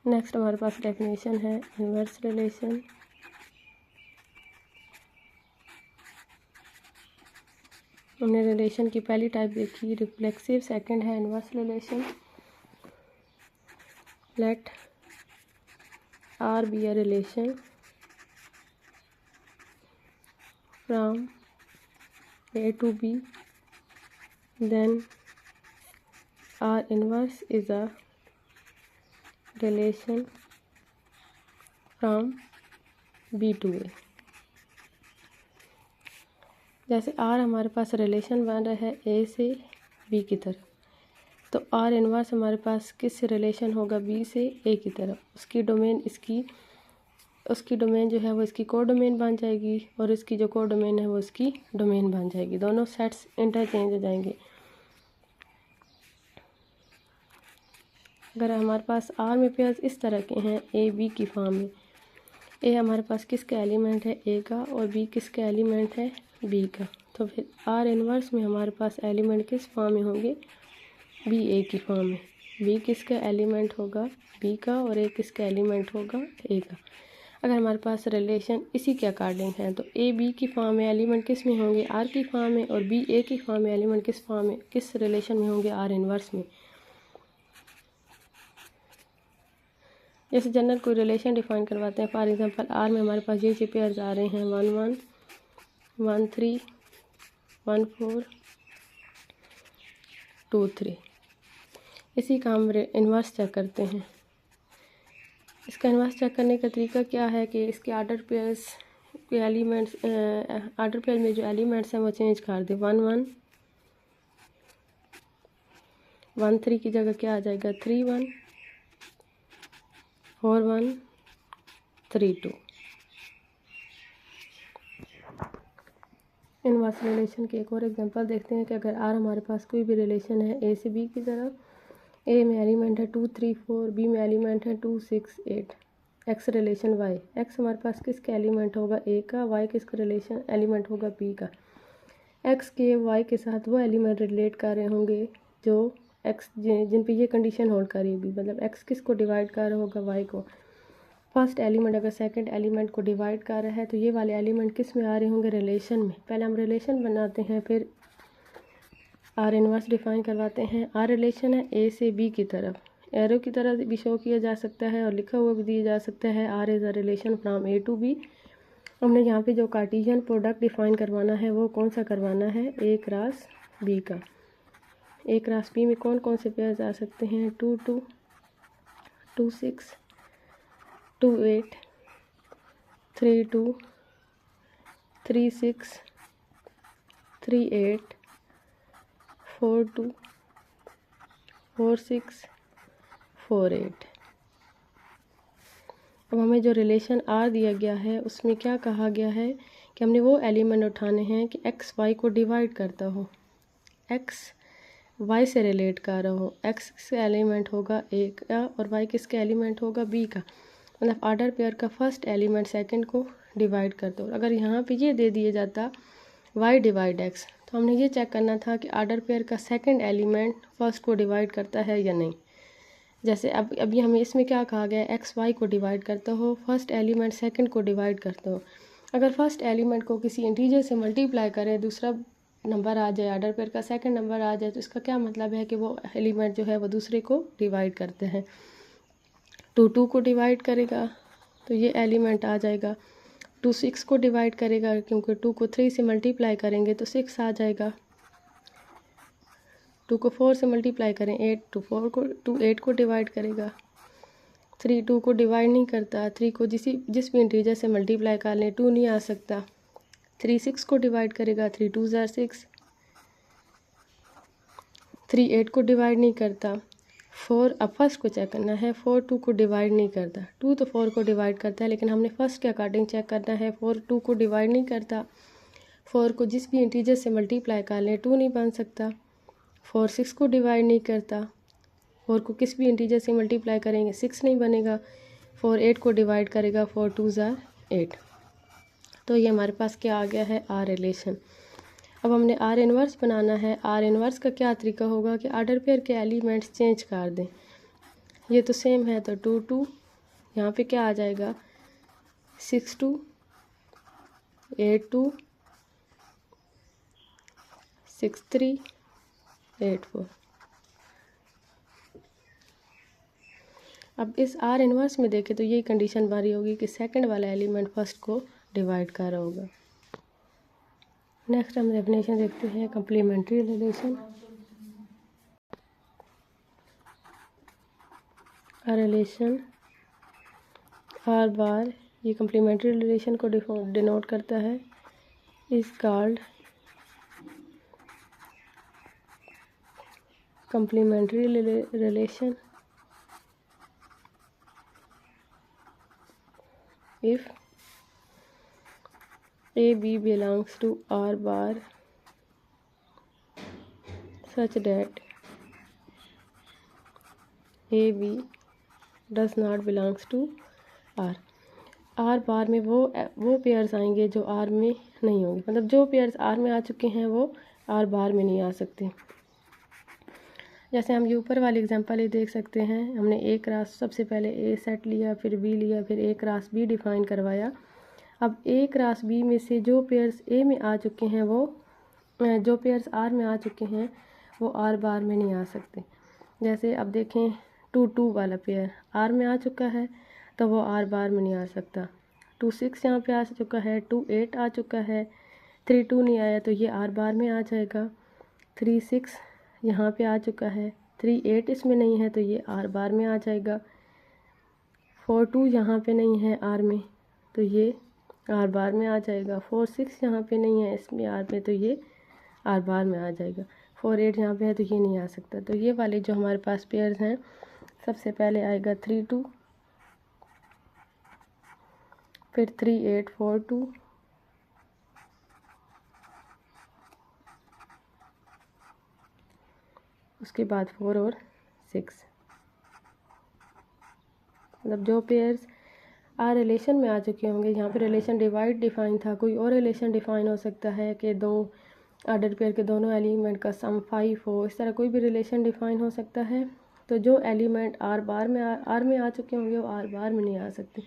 Next हमारे पास definition है इन्वर्स रिलेशन। हमने रिलेशन की पहली टाइप देखी रिफ्लेक्सिव, सेकंड है inverse relation. Let R be a relation from A to B, then R inverse is a relation from B to A। जैसे R हमारे पास रिलेशन बन रहा है A से B की तरफ, तो R इन्वर्स हमारे पास किस रिलेशन होगा B से A की तरफ। उसकी डोमेन जो है वो इसकी को डोमेन बन जाएगी और इसकी जो को डोमेन है वो इसकी डोमेन बन जाएगी। दोनों सेट्स इंटरचेंज हो जाएंगे। अगर हमारे पास R में पेयर्स इस तरह के हैं A B की फॉर्म में, A हमारे पास किसका एलिमेंट है A का और B किसका एलिमेंट है B का, तो फिर R इन्वर्स में हमारे पास एलिमेंट किस फॉर्म में होंगे B A की फॉर्म में। B किसका एलिमेंट होगा B का और A किसका एलिमेंट होगा A का। अगर हमारे पास रिलेशन इसी के अकॉर्डिंग है तो A B की फॉर्म में एलिमेंट किस में होंगे R की फॉर्म में, और B A की फॉर्म में एलिमेंट किस फॉर्म में किस रिलेशन में होंगे R इन्वर्स में। जैसे जनरल कोई रिलेशन डिफाइन करवाते हैं, फॉर एग्जांपल R में हमारे पास ये पेयर्स आ रहे हैं 1 1 1 3 1 4 2 3। इसी का हम इन्वर्स चेक करते हैं। इसका इन्वर्स चेक करने का तरीका क्या है कि इसके ऑर्डर पेयर्स के एलिमेंट्स, ऑर्डर पेयर में जो एलिमेंट्स हैं वो चेंज कर दे। 1 1 1 3 की जगह क्या आ जाएगा 3 1 4 1 3 2। इन्वर्स रिलेशन के एक और एग्जांपल देखते हैं कि अगर R हमारे पास कोई भी रिलेशन है A से B की तरफ, A में एलिमेंट है 2 3 4, B में एलिमेंट है 2 6 8। X रिलेशन Y, X हमारे पास किसका एलिमेंट होगा A का, Y किसका रिलेशन एलिमेंट होगा B का। X के Y के साथ वो एलिमेंट रिलेट कर रहे होंगे जो X जिन पे ये कंडीशन होल्ड कर रही होगी, मतलब X किसको डिवाइड कर रहा होगा Y को। फर्स्ट एलिमेंट अगर सेकंड एलिमेंट को डिवाइड कर रहा है तो ये वाले एलिमेंट किस में आ रहे होंगे रिलेशन में। पहले हम रिलेशन बनाते हैं फिर R इन्वर्स डिफाइन करवाते हैं। R रिलेशन है A से B की तरफ, एरो की तरह भी शो किया जा सकता है और लिखा हुआ भी दिया जा सकता है R is a relation from A to B। हमने यहाँ पे जो कार्टेशियन प्रोडक्ट डिफाइन करवाना है वो कौन सा करवाना है A क्रॉस B का। A क्रॉस B में कौन कौन से पेयर्स आ सकते हैं 2 2 2 6 2 8 3 2 3 6 3 8 4 2 4 6 4 8। अब हमें जो रिलेशन R दिया गया है उसमें क्या कहा गया है कि हमने वो एलिमेंट उठाने हैं कि X Y को डिवाइड करता हो, X Y से रिलेट कर रहा हो। X किसका एलिमेंट होगा A का और Y किसका एलिमेंट होगा B का, मतलब ऑर्डर पेयर का फर्स्ट एलिमेंट सेकंड को डिवाइड कर दो। अगर यहाँ पे ये दे दिया जाता y डिवाइड x, तो हमने ये चेक करना था कि ऑर्डर पेयर का सेकंड एलिमेंट फर्स्ट को डिवाइड करता है या नहीं। जैसे अब अभी हमें इसमें क्या कहा गया है x y को डिवाइड करता हो, फर्स्ट एलिमेंट सेकंड को डिवाइड करता हो। अगर फर्स्ट एलिमेंट को किसी इंटीजर से मल्टीप्लाई करें, दूसरा नंबर आ जाए, ऑर्डर पेयर का सेकंड नंबर आ जाए, तो इसका क्या मतलब है कि वो एलिमेंट जो है वो दूसरे को डिवाइड करते हैं। 2 2 को डिवाइड करेगा तो ये एलिमेंट आ जाएगा। 2 6 को डिवाइड करेगा क्योंकि 2 को 3 से मल्टीप्लाई करेंगे तो 6 आ जाएगा। 2 को 4 से मल्टीप्लाई करें 8 तो 4 को 2 8 को डिवाइड करेगा। 3 2 को डिवाइड नहीं करता, 3 को जिस भी इंटीजर से मल्टीप्लाई कर लें 2 नहीं आ सकता। 3 6 को डिवाइड करेगा, 3 2 ज़ार 6। 3 8 को डिवाइड नहीं करता। 4 अब फर्स्ट को चेक करना है, 4 2 को डिवाइड नहीं करता। 2 तो 4 को डिवाइड करता है, लेकिन हमने फर्स्ट के अकॉर्डिंग चेक करना है। 4 2 को डिवाइड नहीं करता। 4 को जिस भी इंटीजर से मल्टीप्लाई कर लें 2 नहीं बन सकता। 4 6 को डिवाइड नहीं करता। 4 को किस भी इंटीजर से मल्टीप्लाई करेंगे 6 नहीं बनेगा। 4 8 को डिवाइड करेगा, 4 2 ज़ार 8। तो ये हमारे पास क्या आ गया है R रिलेशन। अब हमने R इन्वर्स बनाना है। R इन्वर्स का क्या तरीका होगा कि ऑर्डर पेयर के एलिमेंट्स चेंज कर दें। ये तो सेम है, तो 2 2 यहाँ पे क्या आ जाएगा 6 2 8 2 6 3 8 4। अब इस आर इन्वर्स में देखें तो ये कंडीशन हमारी होगी कि सेकंड वाला एलिमेंट फर्स्ट को डिवाइड कर रहा होगा। नेक्स्ट हम डेफिनेशन देखते हैं complementary relation. A relation R bar, ये कम्प्लीमेंट्री रिलेशन को डिनोट करता है, is called complementary relation if A B belongs to R bar such that A B does not belongs to R। R बार में वो pairs आएंगे जो R में नहीं होंगे, मतलब जो पेयर्स R में आ चुके हैं वो R बार में नहीं आ सकते। जैसे हम ये ऊपर वाली एग्जांपल ही देख सकते हैं, हमने ए क्रॉस सबसे पहले ए सेट लिया, फिर बी लिया, फिर ए क्रॉस बी डिफाइन करवाया। अब ए क्रॉस बी में से जो पेयर्स ए में आ चुके हैं वो जो पेयर्स आर में आ चुके हैं वो आर बार में नहीं आ सकते। जैसे अब देखें 2 2 वाला पेयर आर में आ चुका है तो वो आर बार में नहीं आ सकता। 2 6 यहाँ पे आ चुका है, 2 8 आ चुका है, 3 2 नहीं आया तो ये आर बार में आ जाएगा। 3 6 यहाँ पे आ चुका है, 3 8 इसमें नहीं है तो ये आर बार में आ जाएगा। 4 2 यहाँ पे नहीं है आर में तो ये आर बार में आ जाएगा। 4 6 यहाँ पे नहीं है इसमें आर में तो ये आर बार में आ जाएगा। 4 8 यहाँ पे है तो ये नहीं आ सकता। तो ये वाले जो हमारे पास पेयर्स हैं, सबसे पहले आएगा 3 2, फिर 3 8 4 2, उसके बाद 4 और 6। मतलब जो पेयर्स आर रिलेशन में आ चुके होंगे, यहाँ पे रिलेशन डिफाइन था, कोई और रिलेशन डिफाइन हो सकता है कि दो ऑर्डर पेयर के दोनों एलिमेंट का सम 5 हो, इस तरह कोई भी रिलेशन डिफाइन हो सकता है। तो जो एलिमेंट आर में आ चुके होंगे वो आर बार में नहीं आ सकते,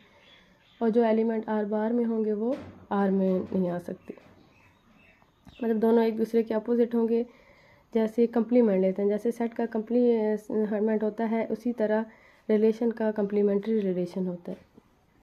और जो एलिमेंट आर बार में होंगे वो आर में नहीं आ सकते। मतलब दोनों एक दूसरे के अपोजिट होंगे। जैसे कंप्लीमेंट लेते हैं, जैसे सेट का कंप्लीमेंट होता है उसी तरह रिलेशन का कंप्लीमेंट्री रिलेशन होता है।